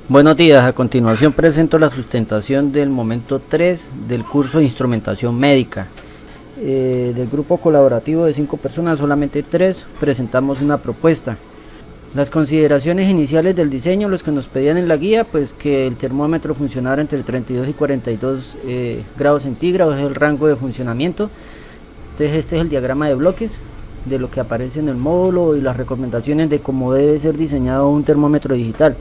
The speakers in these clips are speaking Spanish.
Buenos días, a continuación presento la sustentación del momento 3 del curso de instrumentación médica. Del grupo colaborativo de 5 personas, solamente 3 presentamos una propuesta. Las consideraciones iniciales del diseño, los que nos pedían en la guía, pues que el termómetro funcionara entre 32 y 42 grados centígrados, es el rango de funcionamiento. Entonces este es el diagrama de bloques de lo que aparece en el módulo y las recomendaciones de cómo debe ser diseñado un termómetro digital.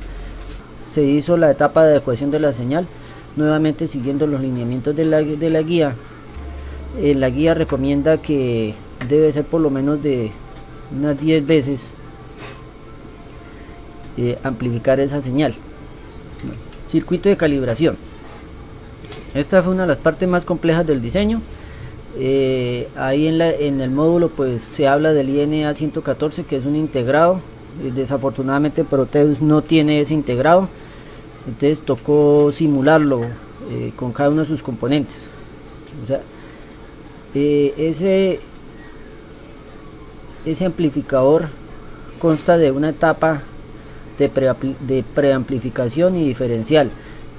Se hizo la etapa de adecuación de la señal, nuevamente siguiendo los lineamientos de la guía. La guía recomienda que debe ser por lo menos de unas 10 veces amplificar esa señal. Circuito de calibración. Esta fue una de las partes más complejas del diseño. Ahí en el módulo pues se habla del INA 114, que es un integrado. Desafortunadamente Proteus no tiene ese integrado, entonces tocó simularlo con cada uno de sus componentes. O sea, ese amplificador consta de una etapa de preamplificación y diferencial,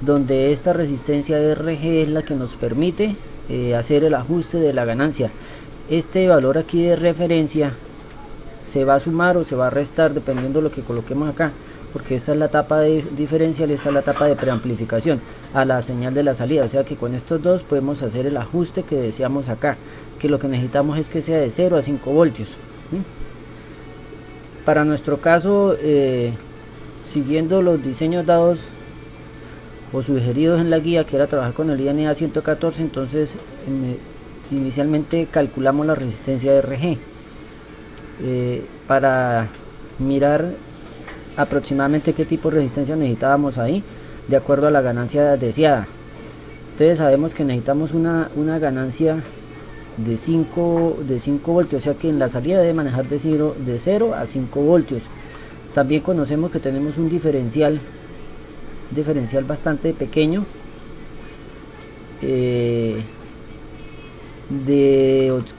donde esta resistencia RG es la que nos permite hacer el ajuste de la ganancia. Este valor aquí de referencia se va a sumar o se va a restar dependiendo de lo que coloquemos acá, porque esta es la etapa de diferencial, esta es la etapa de preamplificación a la señal de la salida. O sea que con estos dos podemos hacer el ajuste que deseamos acá, que lo que necesitamos es que sea de 0 a 5 voltios. Para nuestro caso, siguiendo los diseños dados o sugeridos en la guía, que era trabajar con el INA 114, entonces inicialmente calculamos la resistencia de RG para mirar aproximadamente qué tipo de resistencia necesitábamos ahí de acuerdo a la ganancia deseada. Entonces sabemos que necesitamos una ganancia de 5 voltios, o sea que en la salida debe manejar de 0 a 5 voltios. También conocemos que tenemos un diferencial bastante pequeño,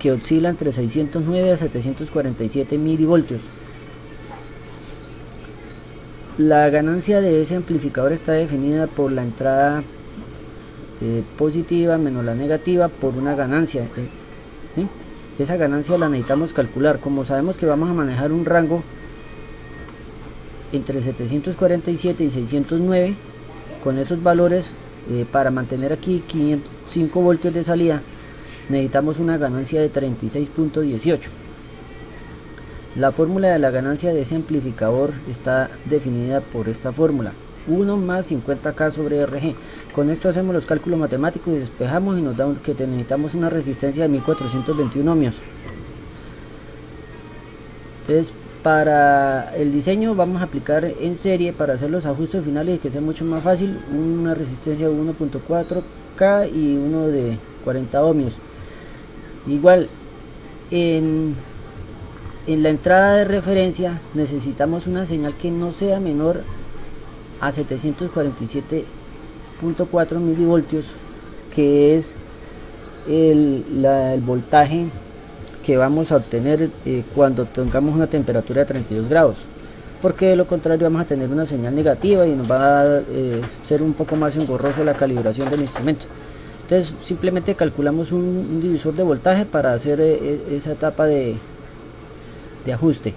que oscila entre 609 a 747 milivoltios. La ganancia de ese amplificador está definida por la entrada positiva menos la negativa por una ganancia. ¿Sí? Esa ganancia la necesitamos calcular. Como sabemos que vamos a manejar un rango entre 747 y 609, con esos valores, para mantener aquí 5 voltios de salida, necesitamos una ganancia de 36.18. La fórmula de la ganancia de ese amplificador está definida por esta fórmula: 1 más 50K sobre RG. Con esto hacemos los cálculos matemáticos y despejamos y nos da que necesitamos una resistencia de 1421 ohmios. Entonces, para el diseño vamos a aplicar en serie, para hacer los ajustes finales y que sea mucho más fácil, una resistencia de 1.4K y uno de 40 ohmios. Igual en la entrada de referencia necesitamos una señal que no sea menor a 747.4 milivoltios, que es el voltaje que vamos a obtener cuando tengamos una temperatura de 32 grados, porque de lo contrario vamos a tener una señal negativa y nos va a ser un poco más engorroso la calibración del instrumento. Entonces simplemente calculamos un divisor de voltaje para hacer esa etapa de ajuste.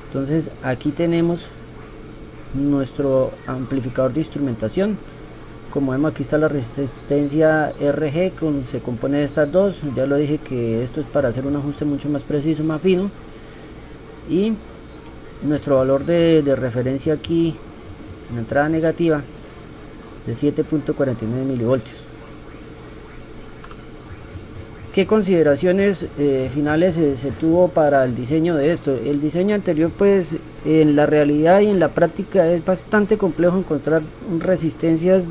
Entonces aquí tenemos nuestro amplificador de instrumentación. Como vemos, aquí está la resistencia RG, se compone de estas dos. Ya lo dije que esto es para hacer un ajuste mucho más preciso, más fino. Y nuestro valor de referencia aquí en la entrada negativa de 7.49 milivoltios. ¿Qué consideraciones finales se tuvo para el diseño de esto? El diseño anterior, pues en la realidad y en la práctica es bastante complejo encontrar resistencias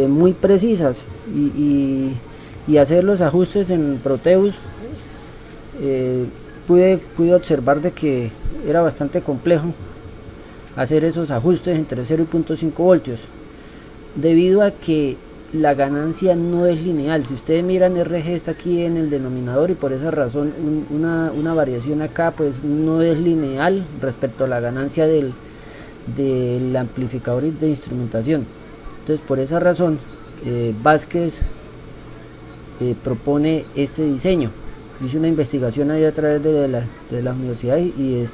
muy precisas y hacer los ajustes en Proteus. Pude observar de que era bastante complejo hacer esos ajustes entre 0 y 0.5 voltios, debido a que la ganancia no es lineal. Si ustedes miran, RG está aquí en el denominador y por esa razón una variación acá pues no es lineal respecto a la ganancia del del amplificador de instrumentación. Entonces por esa razón Vázquez propone este diseño. Hizo una investigación ahí a través de la universidad y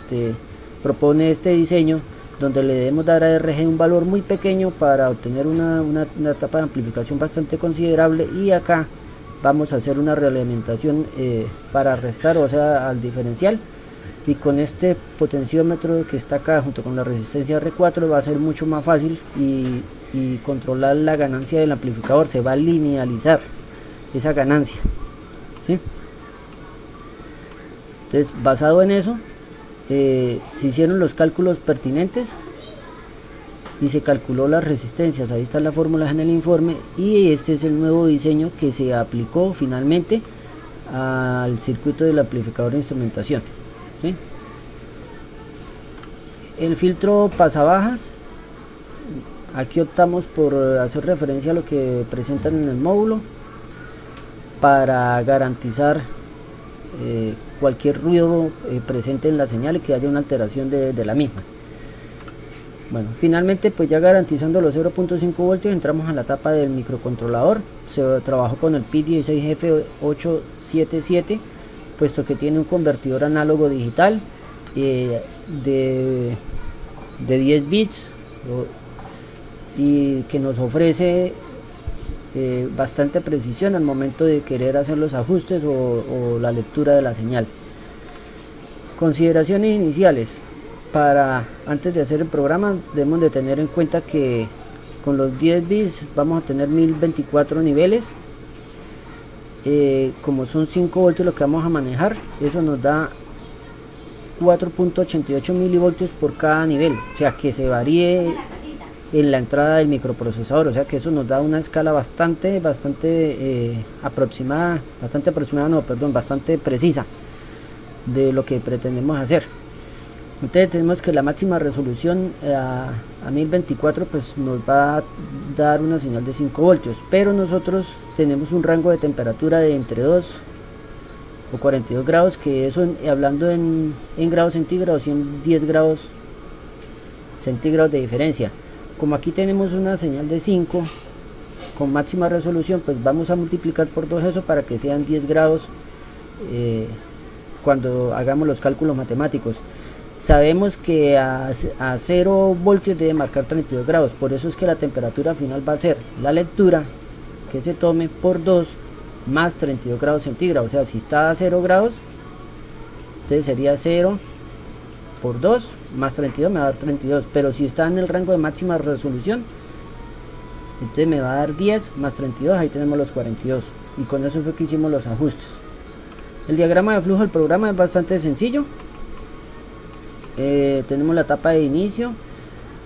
propone este diseño donde le debemos dar a RG un valor muy pequeño para obtener una etapa de amplificación bastante considerable, y acá vamos a hacer una realimentación para restar, o sea, al diferencial, y con este potenciómetro que está acá junto con la resistencia R4 va a ser mucho más fácil y controlar la ganancia del amplificador. Se va a linealizar esa ganancia, ¿sí? Entonces, basado en eso, se hicieron los cálculos pertinentes y se calculó las resistencias. Ahí están las fórmulas en el informe, y este es el nuevo diseño que se aplicó finalmente al circuito del amplificador de instrumentación, ¿sí? El filtro pasabajas, aquí optamos por hacer referencia a lo que presentan en el módulo para garantizar cualquier ruido presente en la señal y que haya una alteración de la misma. Bueno, finalmente, pues ya garantizando los 0.5 voltios, entramos a la etapa del microcontrolador. Se trabajó con el PIC 16F877, puesto que tiene un convertidor análogo digital de 10 bits y que nos ofrece bastante precisión al momento de querer hacer los ajustes o la lectura de la señal. Consideraciones iniciales: antes de hacer el programa debemos de tener en cuenta que con los 10 bits vamos a tener 1024 niveles. Como son 5 voltios lo que vamos a manejar, eso nos da 4.88 milivoltios por cada nivel, o sea que se varíe en la entrada del microprocesador, o sea que eso nos da una escala bastante precisa de lo que pretendemos hacer. Entonces tenemos que la máxima resolución a 1024 pues nos va a dar una señal de 5 voltios, pero nosotros tenemos un rango de temperatura de entre 2 o 42 grados, que eso hablando en grados centígrados y en 10 grados centígrados de diferencia. Como aquí tenemos una señal de 5 con máxima resolución, pues vamos a multiplicar por 2 eso para que sean 10 grados cuando hagamos los cálculos matemáticos. Sabemos que a 0 voltios debe marcar 32 grados, por eso es que la temperatura final va a ser la lectura que se tome por 2 más 32 grados centígrados. O sea, si está a 0 grados, entonces sería 0 por 2 más 32 me va a dar 32, pero si está en el rango de máxima resolución, entonces me va a dar 10 más 32, ahí tenemos los 42, y con eso fue que hicimos los ajustes. El diagrama de flujo del programa es bastante sencillo. Tenemos la etapa de inicio,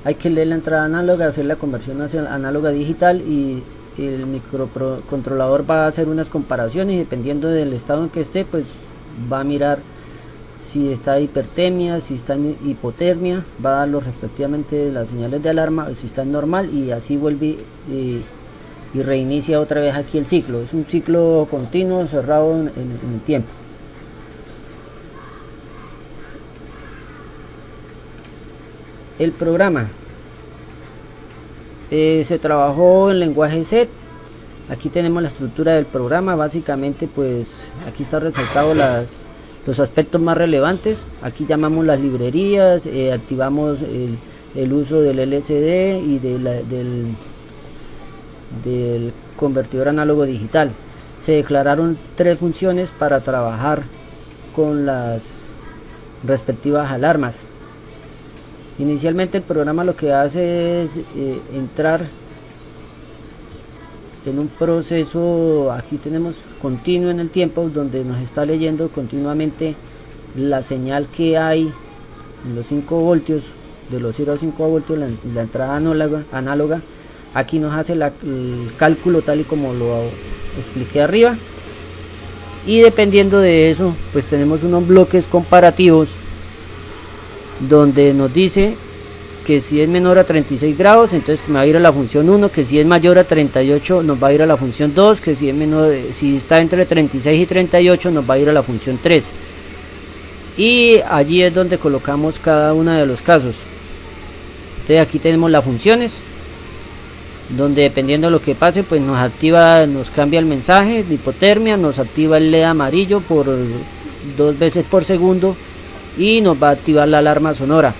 hay que leer la entrada análoga, hacer la conversión hacia análoga digital, y el microcontrolador va a hacer unas comparaciones y dependiendo del estado en que esté, pues va a mirar si está en hipertermia, si está en hipotermia, va a dar respectivamente las señales de alarma, si está en normal, y así vuelve y reinicia otra vez aquí el ciclo. Es un ciclo continuo cerrado en el tiempo. El programa se trabajó en lenguaje C. Aquí tenemos la estructura del programa. Básicamente, pues aquí está resaltado los aspectos más relevantes. Aquí llamamos las librerías, activamos el uso del LCD y del convertidor análogo digital. Se declararon 3 funciones para trabajar con las respectivas alarmas. Inicialmente el programa lo que hace es entrar en un proceso, aquí tenemos continuo en el tiempo, donde nos está leyendo continuamente la señal que hay en los 5 voltios, de los 0 a 5 voltios, la entrada análoga. Aquí nos hace el cálculo tal y como lo expliqué arriba, y dependiendo de eso pues tenemos unos bloques comparativos donde nos dice que si es menor a 36 grados, entonces me va a ir a la función 1, que si es mayor a 38 nos va a ir a la función 2, que si está entre 36 y 38 nos va a ir a la función 3, y allí es donde colocamos cada uno de los casos. Entonces aquí tenemos las funciones, donde dependiendo de lo que pase, pues nos activa, nos cambia el mensaje de hipotermia, nos activa el LED amarillo por 2 veces por segundo y nos va a activar la alarma sonora,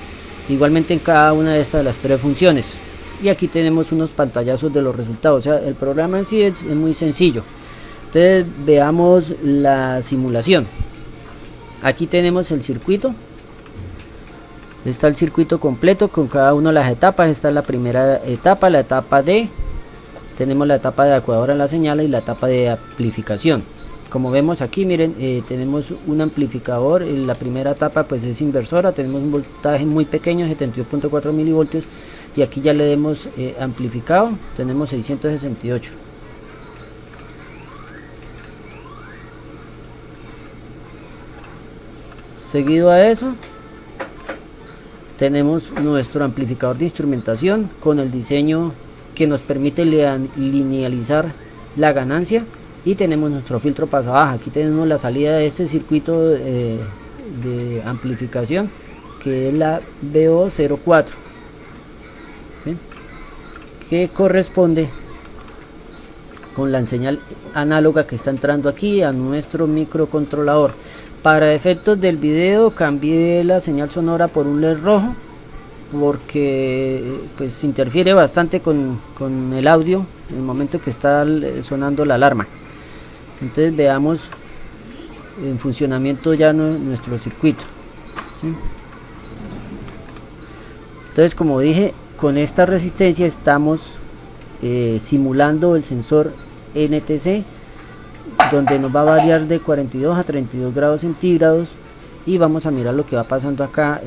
igualmente en cada una de estas las 3 funciones. Y aquí tenemos unos pantallazos de los resultados. O sea, el programa en sí es muy sencillo. Entonces veamos la simulación. Aquí tenemos el circuito. Está el circuito completo con cada una de las etapas. Esta es la primera etapa, la etapa D. Tenemos la etapa de adecuadora en la señal y la etapa de amplificación. Como vemos aquí, miren, tenemos un amplificador. En la primera etapa pues es inversora. Tenemos un voltaje muy pequeño, 72.4 milivoltios. Y aquí ya le hemos amplificado. Tenemos 668. Seguido a eso, tenemos nuestro amplificador de instrumentación con el diseño que nos permite linealizar la ganancia, y tenemos nuestro filtro pasabaja. Aquí tenemos la salida de este circuito de amplificación, que es la BO04, ¿sí? Que corresponde con la señal análoga que está entrando aquí a nuestro microcontrolador. Para efectos del video cambié la señal sonora por un LED rojo, porque pues interfiere bastante con el audio en el momento que está sonando la alarma. Entonces veamos en funcionamiento ya nuestro circuito, ¿sí? Entonces, como dije, con esta resistencia estamos simulando el sensor NTC, donde nos va a variar de 42 a 32 grados centígrados, y vamos a mirar lo que va pasando acá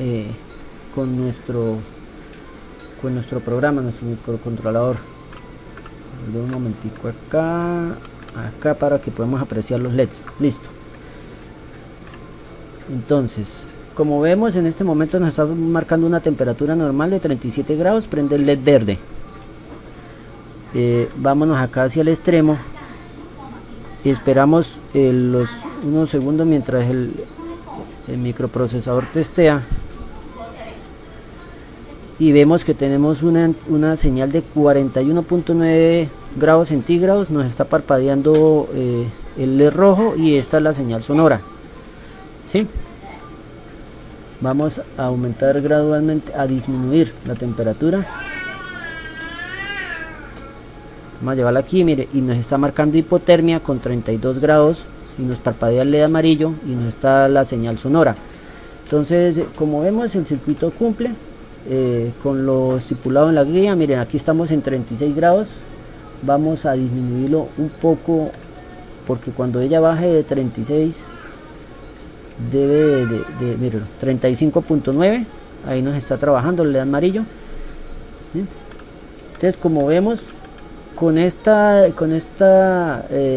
con nuestro programa, nuestro microcontrolador. Doy un momentico acá para que podamos apreciar los LEDs. Listo. Entonces, como vemos, en este momento nos está marcando una temperatura normal de 37 grados. Prende el LED verde. Vámonos acá hacia el extremo y esperamos unos segundos mientras el microprocesador testea, y vemos que tenemos una señal de 41.9 grados centígrados. Nos está parpadeando el LED rojo, y esta es la señal sonora, ¿sí? Vamos a aumentar gradualmente, a disminuir la temperatura. Vamos a llevarla aquí, mire, y nos está marcando hipotermia con 32 grados, y nos parpadea el LED amarillo, y nos está la señal sonora. Entonces, como vemos, el circuito cumple con lo estipulado en la guía. Miren, aquí estamos en 36 grados. Vamos a disminuirlo un poco, porque cuando ella baje de 36 debe miren, 35.9, ahí nos está trabajando el LED amarillo, ¿sí? Entonces, como vemos, con esta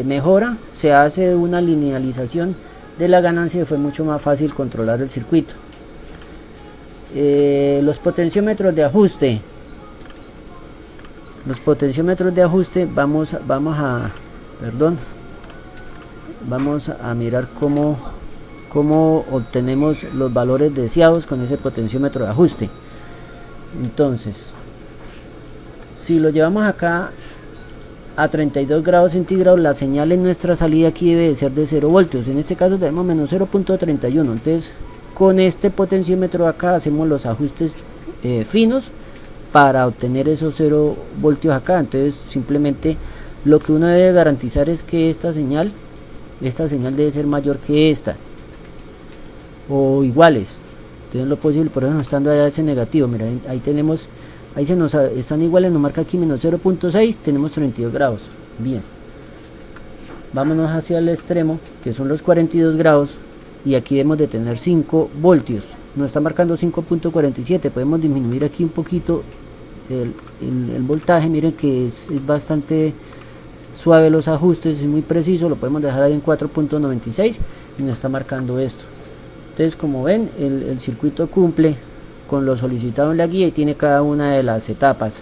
mejora se hace una linealización de la ganancia, y fue mucho más fácil controlar el circuito. Los potenciómetros de ajuste. Vamos a mirar cómo obtenemos los valores deseados con ese potenciómetro de ajuste. Entonces, si lo llevamos acá a 32 grados centígrados, la señal en nuestra salida aquí debe de ser de 0 voltios. En este caso tenemos menos 0.31. Entonces, con este potenciómetro acá hacemos los ajustes finos para obtener esos 0 voltios acá. Entonces, simplemente lo que uno debe garantizar es que esta señal debe ser mayor que esta, o iguales. Entonces, lo posible, por eso estando allá ese negativo. Mira, ahí tenemos, ahí están iguales, nos marca aquí menos 0.6, tenemos 32 grados. Bien, vámonos hacia el extremo, que son los 42 grados, y aquí debemos de tener 5 voltios. Nos está marcando 5.47. podemos disminuir aquí un poquito el voltaje. Miren que es bastante suave los ajustes, es muy preciso. Lo podemos dejar ahí en 4.96 y nos está marcando esto. Entonces, como ven, el circuito cumple con lo solicitado en la guía, y tiene cada una de las etapas.